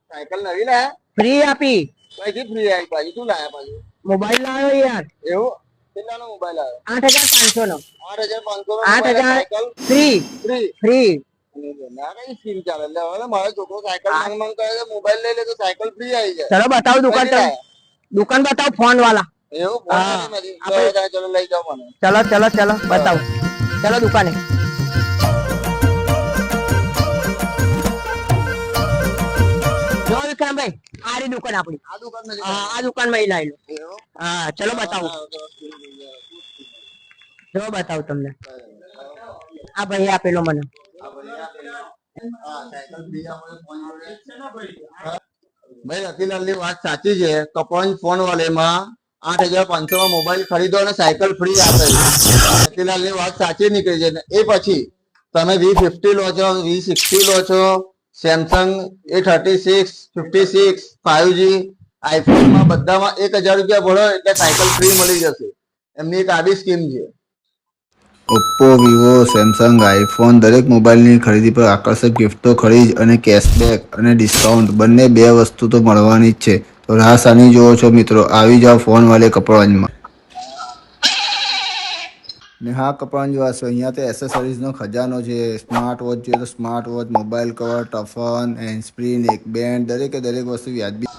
Cycle નવી લાયા? Free આપી. કઈથી ફ્રી આવી પાછી? શું લાયા પાછું? મોબાઈલ લાવ્યો યાર. એવું? કેટલાનો મોબાઈલ આવ્યો? 8,500 નો. 8,500 નો 8,000 સાયકલ ફ્રી. ફ્રી? ફ્રી. ના કઈ સ્કીમ ચાલે? એટલે હવે મારો છોકરો સાયકલ માંગ માંગ કરે છે, મોબાઈલ લઈ લે તો સાયકલ ફ્રી આવી જાય. ચલો બતાવો દુકાન. તમે દુકાન બતાવો ફોન વાળા. એવું? ફોન નથી. ચલો લઈ જાઓ મને. ચલો ચલો ચલો બતાવો. ચલો દુકાને. જો વિક્રમભાઈ, આ રહી દુકાન આપણી. આ દુકાન નથી. આ દુકાન માં લઈ લો. એવું? હા ચલો બતાવો. જો બતાવો તમને. આ ભાઈ આપેલો મને. ભાઈ રતિલાલ ની વાત સાચી છે. કપોન ફોન વાલેમાં 8,500 માં મોબાઈલ ખરીદો અને સાયકલ ફ્રી આપે છે. રતિલાલ ની વાત સાચી નીકળી છે. એ પછી તમે V50 લો છો, V60 લો છો, સેમસંગ A36, 56, 5G આઈફોન માં બધામાં 1,000 રૂપિયા ભરો એટલે સાયકલ ફ્રી મળી જશે. એમની એક આવી સ્કીમ છે. ઓપ્પો, વિવો, સેમસંગ, આઈફોન દરેક મોબાઈલની ખરીદી પર આકર્ષક ગિફ્ટો, ખરીદ અને કેશબેક અને ડિસ્કાઉન્ટ બંને બે વસ્તુ તો મળવાની જ છે. તો રાહ શાની જુઓ છો મિત્રો? આવી જાઓ ફોન વાલે કપડાંમાં. ને હા કપડાં જોવા છો, અહીંયા તો એસેસરીઝનો ખજાનો છે. સ્માર્ટ વોચ જોઈએ તો સ્માર્ટ વોચ, મોબાઈલ કવર, ટફન, હેન્ડસ્પ્રી, નેક બેન્ડ દરેકે દરેક વસ્તુ વ્યાજબી